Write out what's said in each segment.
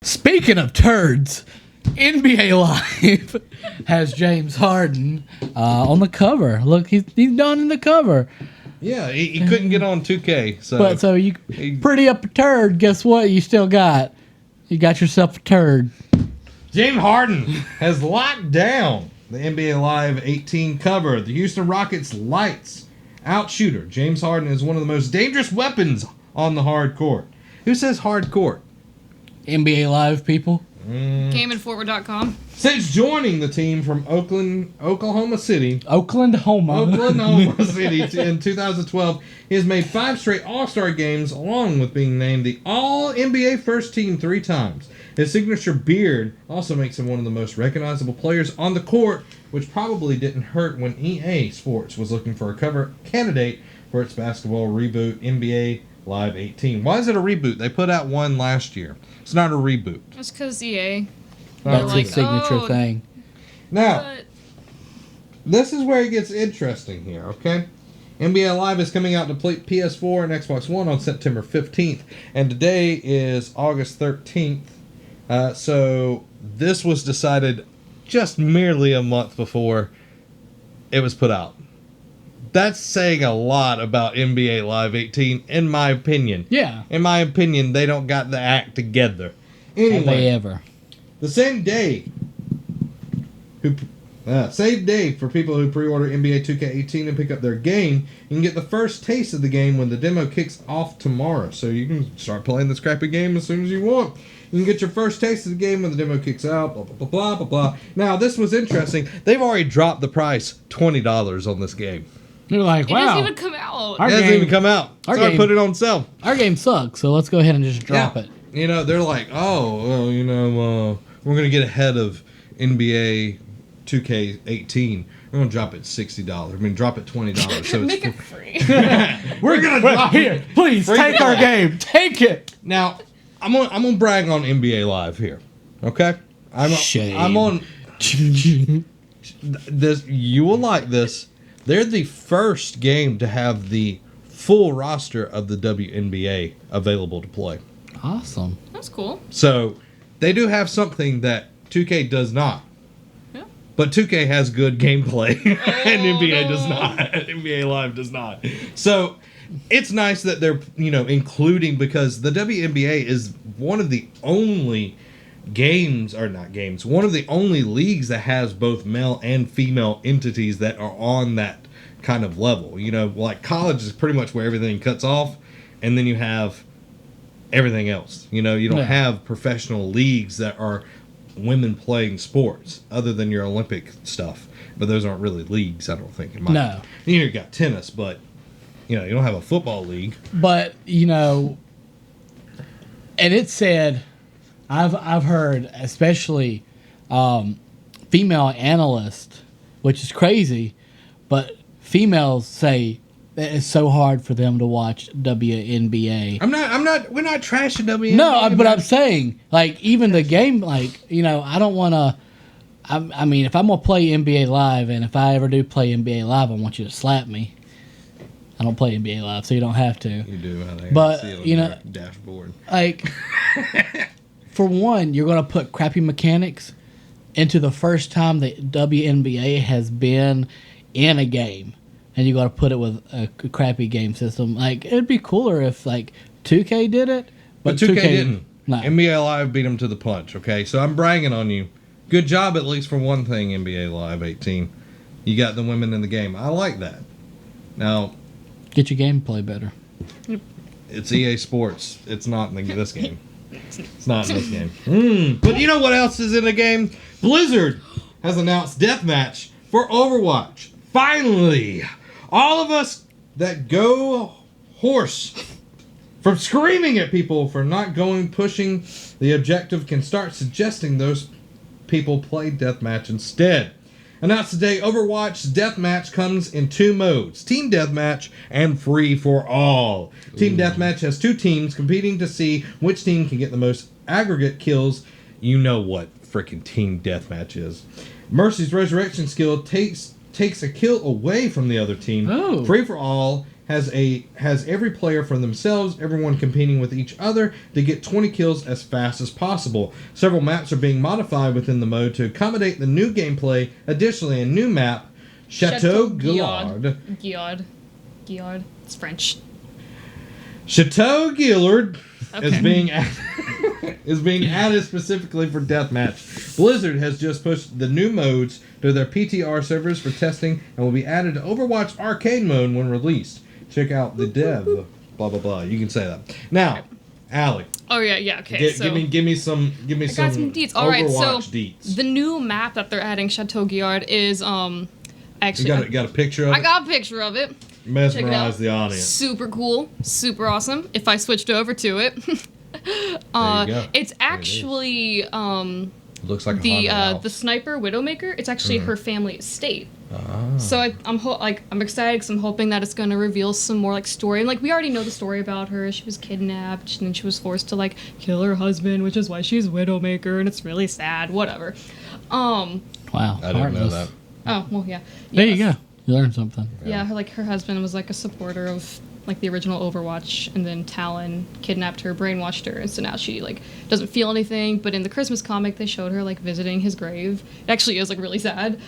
Speaking of turds, NBA Live has James Harden on the cover. Look, he's done in the cover. Yeah, he couldn't get on 2K. So you pretty up a turd. Guess what? You still got. You got yourself a turd. James Harden has locked down the NBA Live 18 cover. The Houston Rockets lights out shooter. James Harden is one of the most dangerous weapons on the hard court. Who says hard court? NBA Live people. GameInforward.com. Since joining the team from Oklahoma City City in 2012, he has made 5 straight All-Star games, along with being named the All-NBA First Team 3 times. His signature beard also makes him one of the most recognizable players on the court, which probably didn't hurt when EA Sports was looking for a cover candidate for its basketball reboot, NBA Live 18. Why is it a reboot? They put out one last year. It's not a reboot. That's because EA. That's his signature thing. Now, this is where it gets interesting here, okay? NBA Live is coming out to PS4 and Xbox One on September 15th, and today is August 13th. So this was decided just merely a month before it was put out. That's saying a lot about NBA Live 18, in my opinion. Yeah. In my opinion, they don't got the act together. Anyway, have they ever? The same day for people who pre-order NBA 2K18 and pick up their game, you can get the first taste of the game when the demo kicks off tomorrow. So you can start playing this crappy game as soon as you want. You can get your first taste of the game when the demo kicks out, blah, blah, blah, blah, blah, blah. Now, this was interesting. They've already dropped the price, $20 on this game. You're like, wow. It doesn't even come out. It hasn't even come out. So I put it on sale. Our game sucks, so let's go ahead and just drop it. You know, they're like, we're going to get ahead of NBA 2K18. We're going to drop it $60. I mean, drop it $20. So Make it free. We're going to drop here. Please, take our game. Take it. Now, I'm gonna brag on NBA Live here. Okay? I'm on this. You will like this. They're the first game to have the full roster of the WNBA available to play. Awesome. That's cool. So, they do have something that 2K does not. Yeah. But 2K has good gameplay, and NBA does not. NBA Live does not. So, it's nice that they're, including, because the WNBA is one of the only one of the only leagues that has both male and female entities that are on that kind of level. Like college is pretty much where everything cuts off, and then you have everything else. You don't have professional leagues that are women playing sports other than your Olympic stuff. But those aren't really leagues, I don't think. No. You got tennis, but you don't have a football league. But, and it said, I've heard, especially female analysts, which is crazy, but females say that it's so hard for them to watch WNBA. We're not trashing WNBA. No, but I'm saying, like, even the game, like, I don't want to, I mean, if I'm going to play NBA Live, and if I ever do play NBA Live, I want you to slap me. I don't play NBA Live, so you don't have to. You do. But, see it on your dashboard. Like, for one, you're going to put crappy mechanics into the first time the WNBA has been in a game. And you got to put it with a crappy game system. Like, it'd be cooler if, 2K did it. But 2K didn't. No. NBA Live beat them to the punch, okay? So I'm bragging on you. Good job, at least for one thing, NBA Live 18. You got the women in the game. I like that. Now, get your gameplay better. It's EA Sports. It's not in this game. It's not in this game. But you know what else is in the game? Blizzard has announced Deathmatch for Overwatch. Finally! All of us that go hoarse from screaming at people for not pushing the objective can start suggesting those people play Deathmatch instead. Announced today, Overwatch Deathmatch comes in 2 modes, Team Deathmatch and Free for All. Team Deathmatch has 2 teams competing to see which team can get the most aggregate kills. You know what freaking Team Deathmatch is. Mercy's resurrection skill takes a kill away from the other team. Oh. Free for All has every player from themselves, everyone competing with each other to get 20 kills as fast as possible. Several maps are being modified within the mode to accommodate the new gameplay. Additionally, a new map, Chateau Gillard. Gillard. It's French. Chateau Gillard Okay. is being added specifically for deathmatch. Blizzard has just pushed the new modes to their PTR servers for testing and will be added to Overwatch Arcade mode when released. Check out the dev. Blah blah blah. You can say that now, Allie. Oh yeah. Okay. Give me some I got some deets. All right, so deets. the new map that they're adding, Chateau Gillard, is actually You got a picture of it? I got a picture of it. Mesmerize the audience. Super cool, super awesome. If I switched over to it, go. it's actually Looks like the sniper Widowmaker. It's actually her family estate. So I'm excited because I'm hoping that it's going to reveal some more like story. And like we already know the story about her. She was kidnapped and then she was forced to like kill her husband, which is why she's Widowmaker, and it's really sad. Whatever. Wow. I didn't know that. Oh well, yeah. There you go. You learned something. Yeah, her husband was like a supporter of like the original Overwatch, and then Talon kidnapped her, brainwashed her, and so now she like doesn't feel anything. But in the Christmas comic, they showed her like visiting his grave. It actually is like really sad.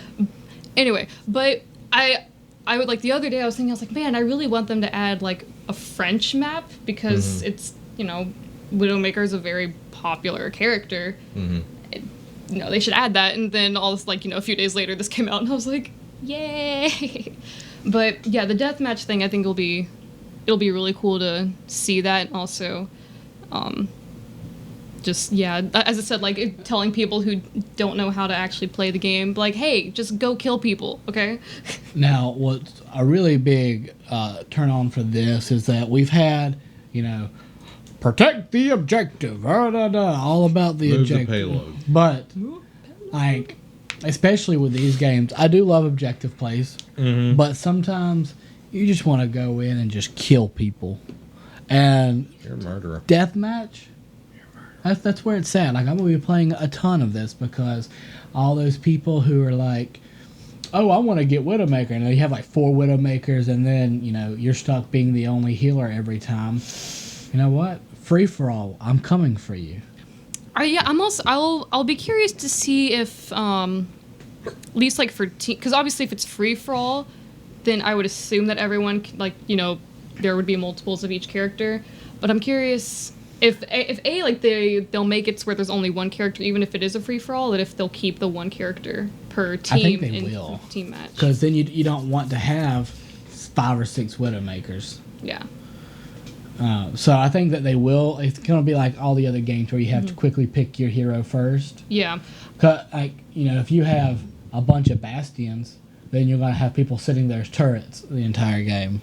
Anyway, but I would like the other day I was like, man, I really want them to add like a French map because it's Widowmaker is a very popular character. They should add that. And then all this like a few days later this came out and I was like, yay. But yeah, the deathmatch thing I think it'll be really cool to see that. And also as I said, like telling people who don't know how to actually play the game, like, hey, just go kill people, okay? Now, what's a really big turn on for this is that we've had, protect the objective, all about the Move the objective. payload. But, like, especially with these games, I do love objective plays, but sometimes you just want to go in and just kill people. And You're a murderer. deathmatch, that's where it's at. Like, I'm going to be playing a ton of this because all those people who are like, oh, I want to get Widowmaker, and you have like 4 Widowmakers, and then, you're stuck being the only healer every time. You know what? Free for all. I'm coming for you. Yeah, I'll be curious to see if at least like for team, because obviously if it's free for all, then I would assume that everyone there would be multiples of each character. But I'm curious if they'll make it to where there's only one character, even if it is a free for all, that if they'll keep the one character per team. I think they in will. the team match. Because then you don't want to have 5 or 6 Widowmakers. Yeah. So I think that they will. It's going to be like all the other games where you have to quickly pick your hero first. Yeah. If you have a bunch of Bastions, then you're going to have people sitting there as turrets the entire game.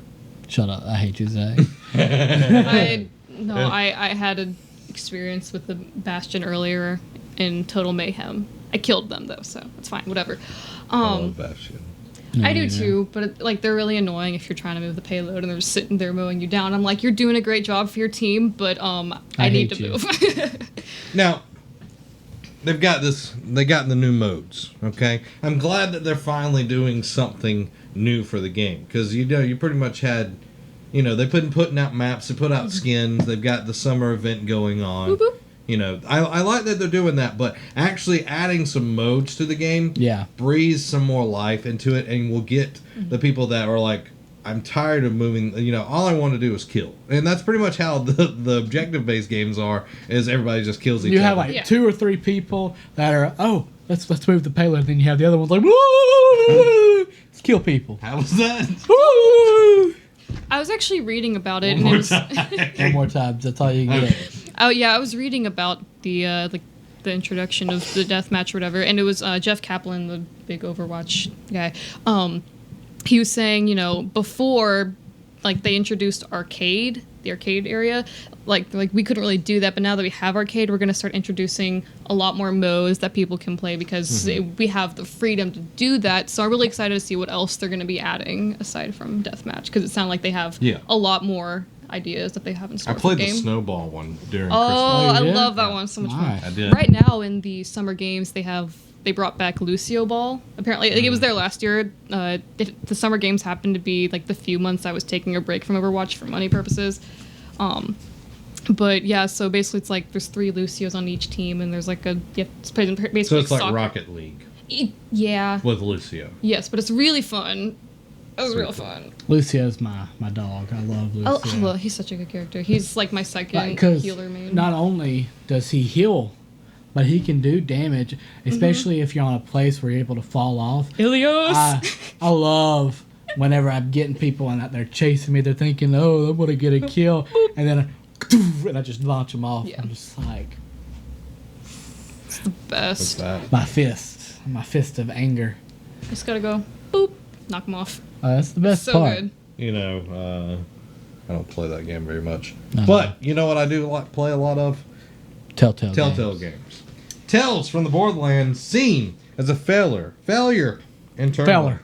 Shut up. I hate you, Zay. I had an experience with the Bastion earlier in Total Mayhem. I killed them though, so it's fine. Whatever. I love Bastion. I do too, but they're really annoying if you're trying to move the payload and they're just sitting there mowing you down. I'm like, you're doing a great job for your team, but I need to move. Now, they've got the new modes, okay? I'm glad that they're finally doing something new for the game, because you pretty much had, they've been putting out maps, they put out skins, they've got the summer event going on. Boop, boop. I like that they're doing that, but actually adding some modes to the game breathes some more life into it, and will get the people that are like, I'm tired of moving, all I want to do is kill. And that's pretty much how the objective-based games are, is everybody just kills each other. You have like 2 or 3 people that are, let's move the payload, then you have the other ones like, woo! Let's kill people. How was that? I was actually reading about it, and it was One more time, that's all you get. Oh yeah, I was reading about the introduction of the deathmatch or whatever, and it was Jeff Kaplan, the big Overwatch guy. He was saying, before, like they introduced the arcade area, like we couldn't really do that, but now that we have arcade, we're going to start introducing a lot more modes that people can play because we have the freedom to do that. So I'm really excited to see what else they're going to be adding aside from deathmatch, because it sounded like they have a lot more ideas that they have in store. I played for the game. snowball one during Oh, Oh, I you did? love that one. So much Nice. fun. I did. Right now in the summer games, they brought back Lucio Ball. Apparently, like, it was there last year. The summer games happened to be like the few months I was taking a break from Overwatch for money purposes. But yeah, so basically it's like there's 3 Lucios on each team, and there's like it's basically So it's like soccer. Rocket League Yeah. with Lucio. Yes, but it's really fun. It was real cool. fun. Lucio's my dog. I love Lucio. Oh, well, he's such a good character. He's like my second Because healer main. not only does he heal, but he can do damage, especially if you're on a place where you're able to fall off. Ilios. I love whenever I'm getting people and they're chasing me. They're thinking, "Oh, I'm gonna get a kill," and then I just launch them off. Yeah. I'm just like It's the What's best. that? my fist of anger. Just gotta go, boop, knock him off. That's the best So part. good. You know, I don't play that game very much. No. But you know what I do play a lot of? Telltale. Telltale games. Tales from the Borderlands seen as a failure internally Feller.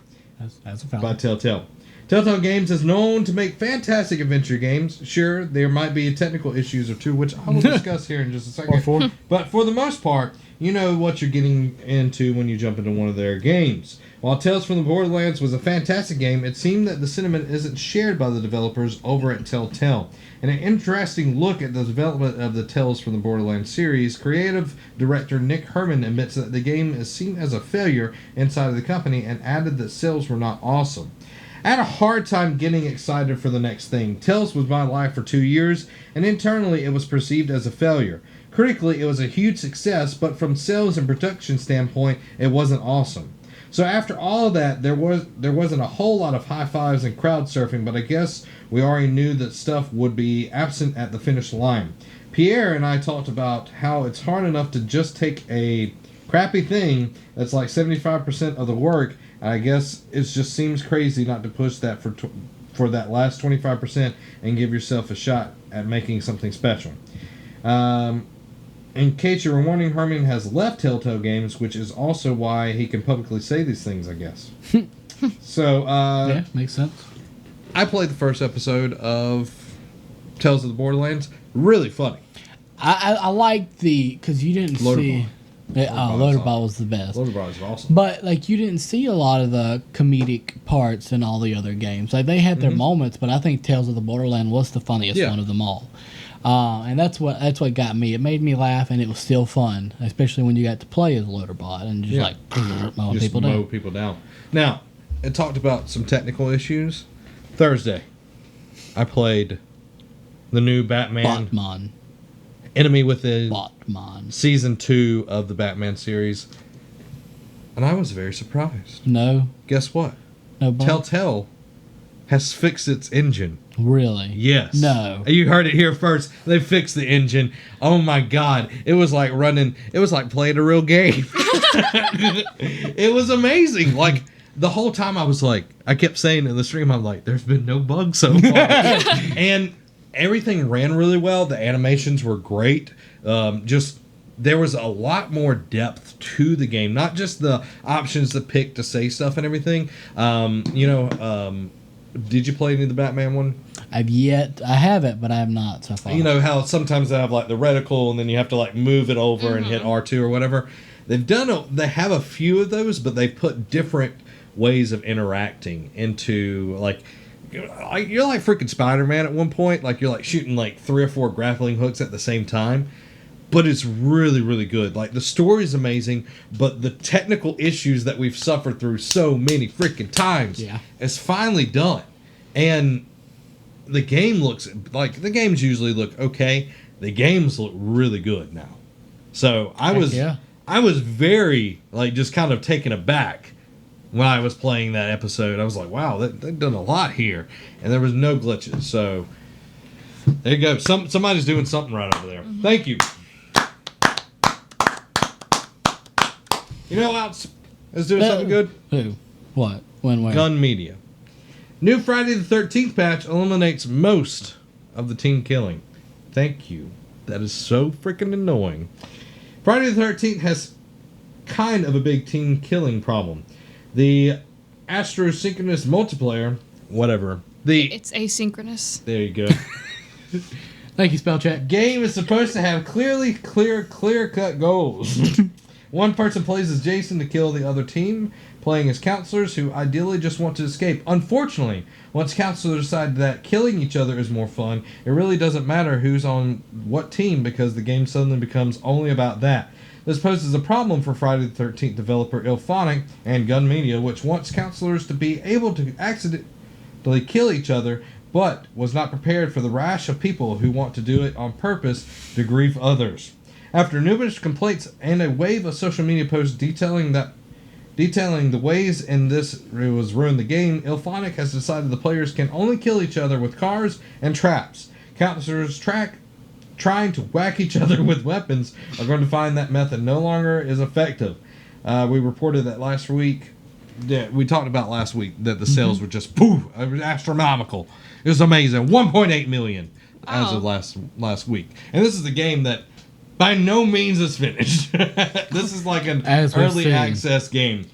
That's a by feller. Telltale. Telltale Games is known to make fantastic adventure games. Sure, there might be technical issues or two, which I will discuss here in just a second. Or 4. But for the most part, you know what you're getting into when you jump into one of their games. While Tales from the Borderlands was a fantastic game, it seemed that the sentiment isn't shared by the developers over at Telltale. In an interesting look at the development of the Tales from the Borderlands series, creative director Nick Herman admits that the game is seen as a failure inside of the company and added that sales were not awesome. I had a hard time getting excited for the next thing. Tales was my life for 2 years, and internally it was perceived as a failure. Critically, it was a huge success, but from sales and production standpoint, it wasn't awesome. So after all of that, there wasn't a whole lot of high fives and crowd surfing, but I guess we already knew that stuff would be absent at the finish line. Pierre and I talked about how it's hard enough to just take a crappy thing that's like 75% of the work, and I guess it just seems crazy not to push that for that last 25% and give yourself a shot at making something special. In case you were wondering, Herman has left Telltale Games, which is also why he can publicly say these things, I guess. So, Yeah, makes sense. I played the first episode of Tales of the Borderlands. Really funny. I liked because you didn't Loader see. Ball. Yeah, Loader Ball is Loader Ball was the best. Loader Ball is awesome. But like you didn't see a lot of the comedic parts in all the other games. Like they had their moments, but I think Tales of the Borderland was the funniest Yeah. one of them all. And that's what got me. It made me laugh, and it was still fun, especially when you got to play as Loaderbot and just Yeah. mowing Just people mow down. people down. Now, it talked about some technical issues. Thursday, I played the new Batman Batman. Enemy Within Batman. Season 2 of the Batman series. And I was very surprised. No, Guess what? no. Bot? Telltale has fixed its engine. Really? Yes. No. You heard it here first. They fixed the engine. Oh my god. It was like playing a real game. It was amazing. Like, the whole time I was like, I kept saying in the stream, I'm like, there's been no bugs so far. And everything ran really well. The animations were great. There was a lot more depth to the game. Not just the options to pick to say stuff and everything. Did you play any of the Batman one? I have it, but I have not so far. You know how sometimes they have like the reticle and then you have to like move it over and hit R2 or whatever. They have a few of those, but they put different ways of interacting into like you're like freaking Spider-Man at one point. Like you're like shooting like 3 or 4 grappling hooks at the same time. But it's really, really good. Like, the story's amazing, but the technical issues that we've suffered through so many freaking times is finally done. And the game looks like the games usually look okay. The games look really good now. So I was very like just kind of taken aback when I was playing that episode. I was like, wow, they've done a lot here, and there was no glitches. So there you go. Somebody's doing something right over there. Thank you. You know what else is doing something good? Who? What? When? Where? Gun Media. New Friday the 13th patch eliminates most of the team killing. Thank you. That is so freaking annoying. Friday the 13th has kind of a big team killing problem. The astrosynchronous multiplayer, whatever. It's asynchronous. There you go. Thank you, spell check. Game is supposed to have clear-cut goals. One person plays as Jason to kill the other team, playing as counselors who ideally just want to escape. Unfortunately, once counselors decide that killing each other is more fun, it really doesn't matter who's on what team because the game suddenly becomes only about that. This poses a problem for Friday the 13th developer Ilphonic and Gun Media, which wants counselors to be able to accidentally kill each other, but was not prepared for the rash of people who want to do it on purpose to grieve others. After numerous complaints and a wave of social media posts detailing the ways in this was ruined the game, Ilphonic has decided the players can only kill each other with cars and traps. Counselors trying to whack each other with weapons are going to find that method no longer is effective. We reported that last week. Yeah, we talked about last week that the sales were just astronomical. It was amazing. 1.8 million as of last week. And this is a game that by no means is finished. This is like an early access game.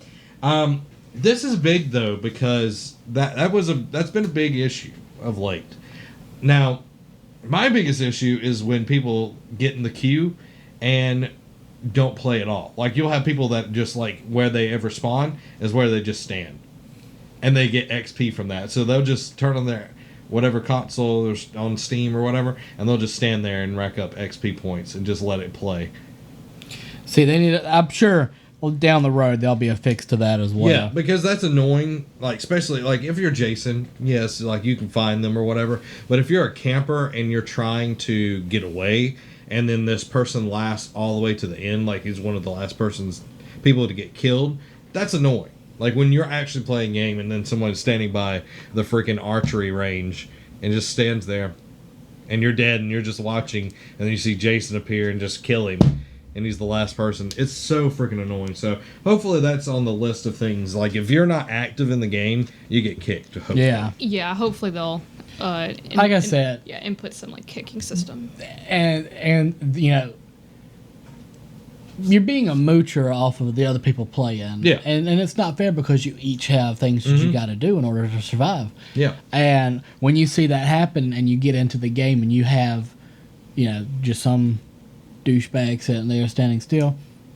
This is big though because that's been a big issue of late. Now, my biggest issue is when people get in the queue and don't play at all. Like you'll have people that just like where they ever spawn is where they just stand, and they get XP from that. So they'll just turn on their whatever console or on Steam or whatever, and they'll just stand there and rack up XP points and just let it play. See, they need. I'm sure down the road there'll be a fix to that as well. Yeah, because that's annoying. Like especially like if you're Jason, yes, like you can find them or whatever. But if you're a camper and you're trying to get away, and then this person lasts all the way to the end, like he's one of the last people to get killed, that's annoying. Like when you're actually playing a game and then someone's standing by the freaking archery range and just stands there and you're dead and you're just watching and then you see Jason appear and just kill him and he's the last person. It's so freaking annoying. So hopefully that's on the list of things. Like if you're not active in the game, you get kicked. Hopefully. Yeah. Yeah, hopefully they'll like I said, input some like kicking system. And you know, you're being a moocher off of the other people playing. Yeah. And it's not fair because you each have things that you got to do in order to survive. Yeah. And when you see that happen and you get into the game and you have, you know, just some douchebag sitting there standing still,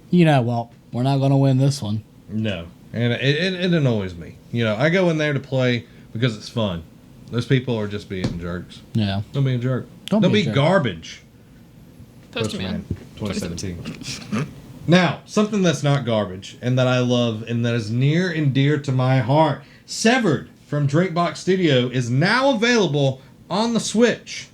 you know, well, we're not going to win this one. No. And it annoys me. You know, I go in there to play because it's fun. Those people are just being jerks. Yeah. Don't be a jerk. Don't be a jerk. Garbage. Postman. 2017. Now, something that's not garbage and that I love and that is near and dear to my heart, Severed from Drinkbox Studio is now available on the Switch.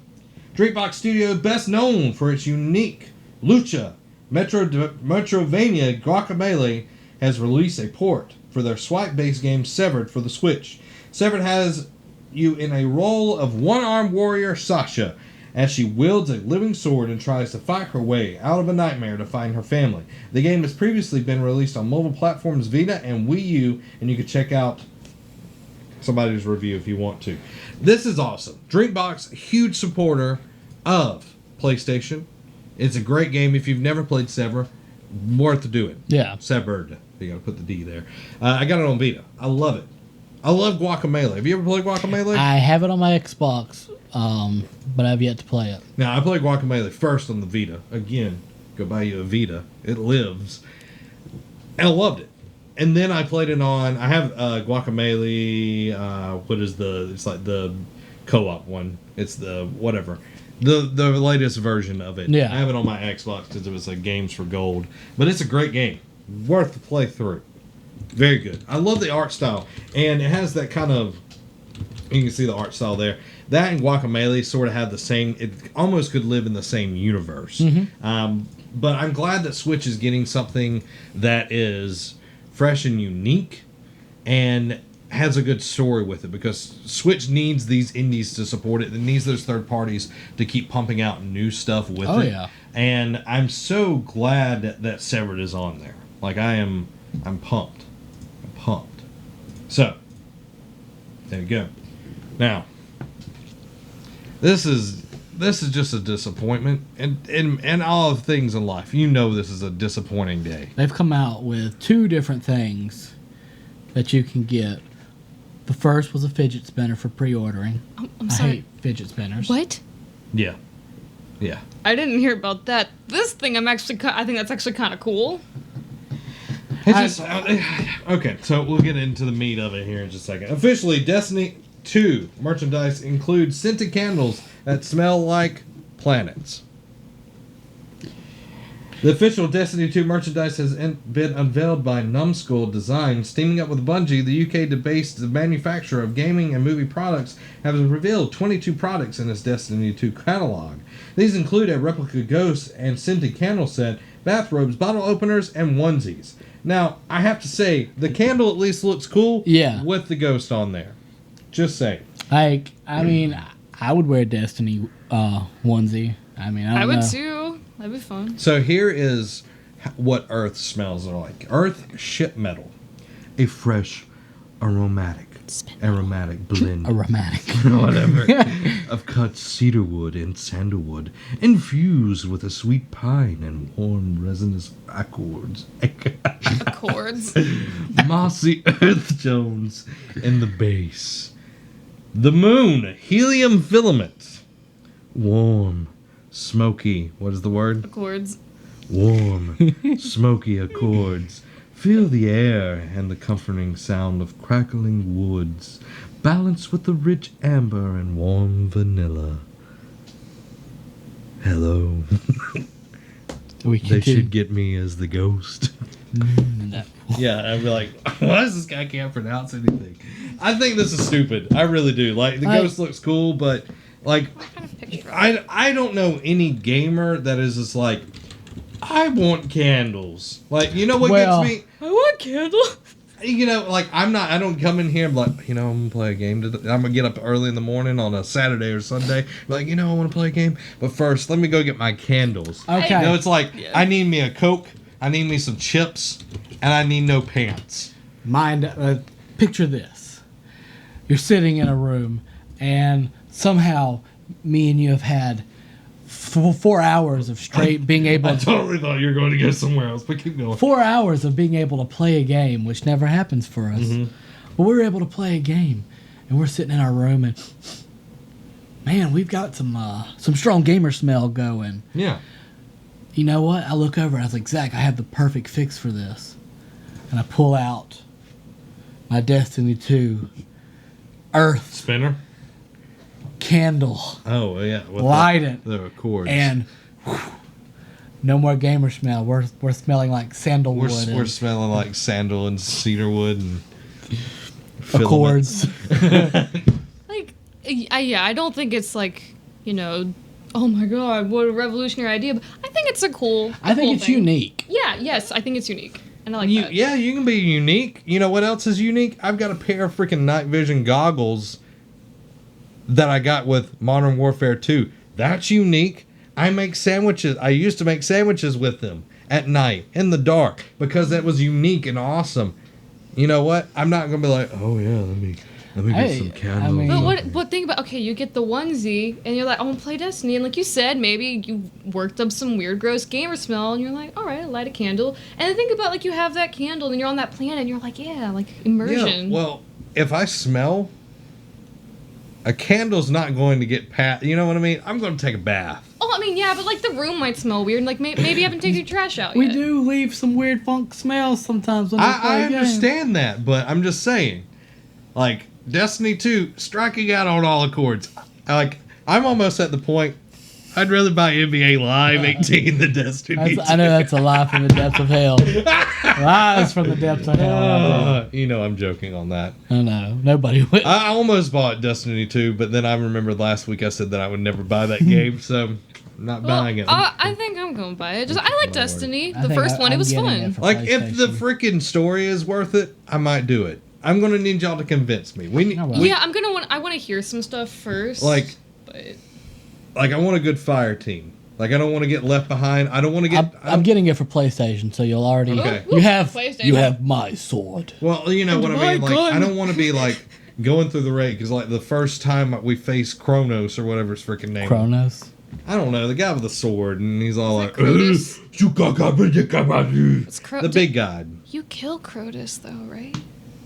Drinkbox Studio, best known for its unique Lucha Metrovania Guacamelee, has released a port for their swipe-based game Severed for the Switch. Severed has you in a role of one-armed warrior Sasha, as she wields a living sword and tries to fight her way out of a nightmare to find her family. The game has previously been released on mobile platforms Vita and Wii U, and you can check out somebody's review if you want to. This is awesome. Drinkbox, huge supporter of PlayStation. It's a great game. If you've never played Sever, worth doing. Yeah. Severed. You gotta put the D there. I got it on Vita. I love it. I love Guacamelee. Have you ever played Guacamelee? I have it on my Xbox, but I've yet to play it. Now, I played Guacamelee first on the Vita. Again, go buy you a Vita. It lives. And I loved it. And then I played it on... I have Guacamelee... It's like the co-op one. It's the... whatever. The latest version of it. Yeah. I have it on my Xbox because it was like Games for Gold. But it's a great game. Worth the playthrough. Very good. I love the art style. And it has that kind of... You can see the art style there. That and Guacamelee sort of have the same... It almost could live in the same universe. But I'm glad that Switch is getting something that is fresh and unique and has a good story with it, because Switch needs these indies to support it. It needs those third parties to keep pumping out new stuff with it. Oh, yeah. And I'm so glad that Severed is on there. Like, I'm pumped. I'm pumped. So, there you go. Now, this is just a disappointment, and all of things in life. You know this is a disappointing day. They've come out with 2 different things that you can get. The first was a fidget spinner for pre-ordering. I'm I sorry. hate fidget spinners. What? Yeah. Yeah. I didn't hear about that. This thing, I think that's actually kind of cool. It's just, okay, so we'll get into the meat of it here in just a second. Officially, Destiny 2 merchandise includes scented candles that smell like planets. The official Destiny 2 merchandise has been unveiled by Numskull Designs. Teaming up with Bungie, the UK-based manufacturer of gaming and movie products, has revealed 22 products in its Destiny 2 catalog. These include a replica ghost and scented candle set, bathrobes, bottle openers, and onesies. Now, I have to say, the candle at least looks cool with the ghost on there. Just saying. I mean, I would wear a Destiny onesie. I mean, I would know. too. That'd be fun. So here is what Earth smells like. Earth ship metal. A fresh, aromatic blend. Aromatic. Whatever. Of cut cedarwood and sandalwood, infused with a sweet pine and warm resinous accords. Mossy earth tones in the base. The moon, helium filament. Warm, smoky, what is the word? Accords. Warm, smoky accords. Feel the air and the comforting sound of crackling woods, balanced with the rich amber and warm vanilla. Hello. They should get me as the ghost. Yeah, I'd be like, why does this guy can't pronounce anything? I think this is stupid. I really do. Like, the ghost looks cool, but, like, What kind of picture? I don't know any gamer that is just like, I want candles. Like, you know what gets me? I want candle. You know, like, I don't come in here and be like, you know, I'm going to play a game today. I'm going to get up early in the morning on a Saturday or Sunday. Be like, you know, I want to play a game. But first, let me go get my candles. Okay. You know, it's like, I need me a Coke, I need me some chips, and I need no pants. Picture this. You're sitting in a room, and somehow me and you have had 4 hours of straight being able I totally thought you were going to go somewhere else, but keep going. 4 hours of being able to play a game, which never happens for us. Mm-hmm. But we were able to play a game, and we're sitting in our room, and man, we've got some strong gamer smell going. Yeah. You know what? I look over and I was like, Zach, I have the perfect fix for this. And I pull out my Destiny 2 Earth Spinner? candle. Oh, yeah. With Light it. The accords. And whew, no more gamer smell. We're smelling like sandalwood. We're smelling like sandal and cedarwood and accords. Like, I don't think it's like, you know, oh my god, what a revolutionary idea. But I think it's a cool. I think it's unique. Yeah, yes, I think it's unique. And I like that. Yeah, you can be unique. You know what else is unique? I've got a pair of freaking night vision goggles that I got with Modern Warfare 2. That's unique. I make sandwiches. I used to make sandwiches with them at night in the dark because that was unique and awesome. You know what? I'm not gonna be like, oh yeah, let me get some candles. I mean, But think about, okay, you get the onesie and you're like, I want to play Destiny, and like you said, maybe you worked up some weird gross gamer smell and you're like, all right, light a candle. And then think about, like, you have that candle and you're on that planet and you're like, yeah, like immersion. Yeah, well, if I smell, a candle's not going to get past. You know what I mean? I'm going to take a bath. Oh, I mean, yeah, but like the room might smell weird. Like maybe you haven't taken your trash out we yet. do leave some weird funk smells sometimes when we play I a game. understand that, but I'm just saying, like, Destiny 2, striking out on all accords. Like, I'm almost at the point, I'd rather buy NBA Live 18 than Destiny 2. I know that's a lie from the depths of hell. Lies from the depths of hell. You know I'm joking on that. I know. Nobody would. I almost bought Destiny 2, but then I remembered last week I said that I would never buy that game, so I'm not buying it. I think I'm going to buy it. I like Destiny. I The think first one, it I'm was getting fun. it for Like, if the PlayStation. freaking story is worth it, I might do it. I'm going to need y'all to convince me. Yeah, I want to hear some stuff first. Like, I want a good fire team. Like, I don't want to get left behind. I don't want to get... I'm getting it for PlayStation, so you'll already... Okay. You have PlayStation. you have my sword. Well, you know what I mean? Like, I don't want to be, like, going through the raid, because, like, the first time we faced Kronos, or whatever his freaking name Kronos? I don't know, the guy with the sword, and he's all like... Crotus? The big guy. You kill Crotus, though, right?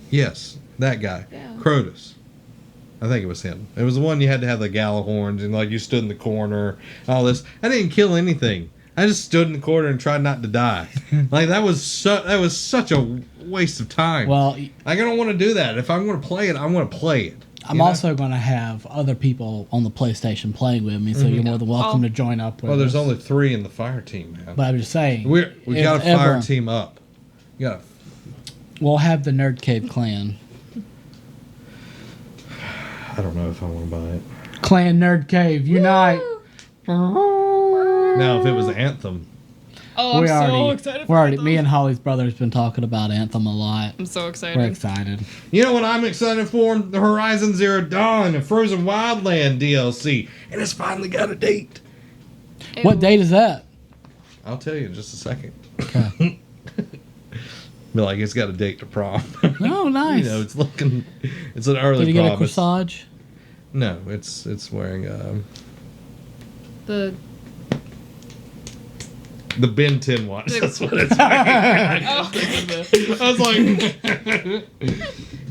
Yes, that guy. Yeah. Crotus. I think it was him. It was the one you had to have the gala horns and like you stood in the corner, all this. I didn't kill anything. I just stood in the corner and tried not to die. Like that was such a waste of time. Well, like, I don't want to do that. If I'm going to play it, I'm going to play it. I'm also going to have other people on the PlayStation playing with me, so you're more than welcome to join up with Well, there's us. only 3 in the fire team, man. But I'm just saying. We got a fire ever- team up. You got. We'll have the Nerd Cave clan. I don't know if I want to buy it. Clan Nerd Cave, unite! Now, if it was Anthem, Oh, I'm so excited for Anthem. Me and Holly's brother's been talking about Anthem a lot. I'm so excited. We're excited. you know what I'm excited for? The Horizon Zero Dawn and Frozen Wildland DLC, and it's finally got a date. Ew. What date is that? I'll tell you in just a second. Okay. Be like, it's got a date to prom. Oh, nice. You know, it's looking. It's an early Did you get a promise. corsage? No, it's wearing The Ben 10 watch. That's what it's wearing. I was like,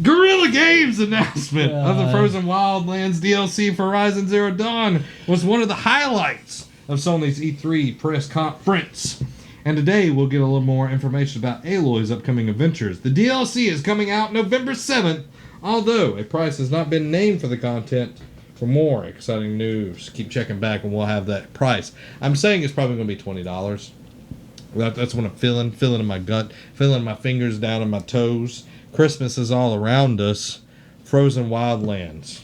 Guerrilla Games announcement of the Frozen Wildlands DLC for Horizon Zero Dawn was one of the highlights of Sony's E3 press conference. And today we'll get a little more information about Aloy's upcoming adventures. The DLC is coming out November 7th, although a price has not been named for the content. For more exciting news, keep checking back and we'll have that price. I'm saying it's probably going to be $20. That's what I'm feeling in my gut, feeling my fingers down in my toes. Christmas is all around us. Frozen Wildlands.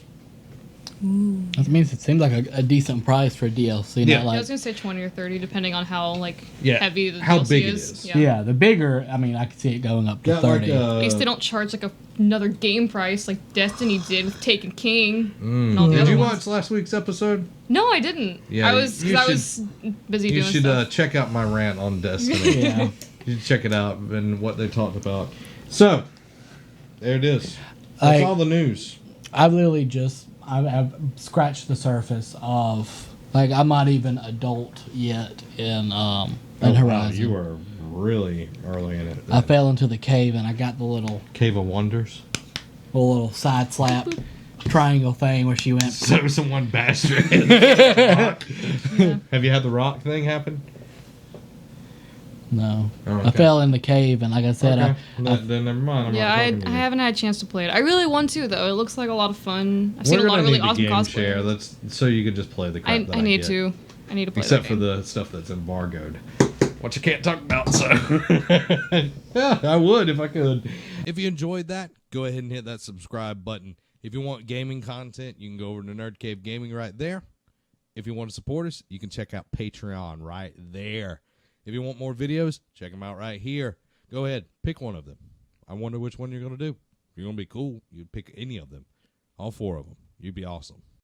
That means it seems like a decent price for a DLC. Yeah. Not like, I was gonna say 20 or 30, depending on how Yeah, heavy the how DLC big it is. is. yeah, the bigger, I mean, I could see it going up to Yeah, 30. At least they don't charge like another game price like Destiny did with Taken King. And all the Did other you ones. watch last week's episode? No, I didn't. Yeah, I was you busy You doing should stuff. check out my rant on Destiny. Yeah. You should check it out and what they talked about. So, there it is. That's all the news. I've literally I've scratched the surface of, like, I'm not even adult yet in Horizon. Wow, you were really early in it. I fell into the cave and I got the little Cave of Wonders. side slap triangle thing where she went. So someone bashed your head. Have you had the rock thing happen? No. Oh, okay. I fell in the cave and like I said, Okay. Then never mind. I'm Yeah, not I talking to you. haven't had a chance to play it. I really want to though. It looks like a lot of fun. I've We're seen a lot gonna of really need the awesome game cosplay. share. So you can just play the crap I that need get. to. I need to play. Except that for game. the stuff that's embargoed. What you can't talk about, so. Yeah, I would if I could. If you enjoyed that, go ahead and hit that subscribe button. If you want gaming content, you can go over to Nerd Cave Gaming right there. If you want to support us, you can check out Patreon right there. If you want more videos, check them out right here. Go ahead, pick one of them. I wonder which one you're going to do. If you're going to be cool, you'd pick any of them. All 4 of them. You'd be awesome.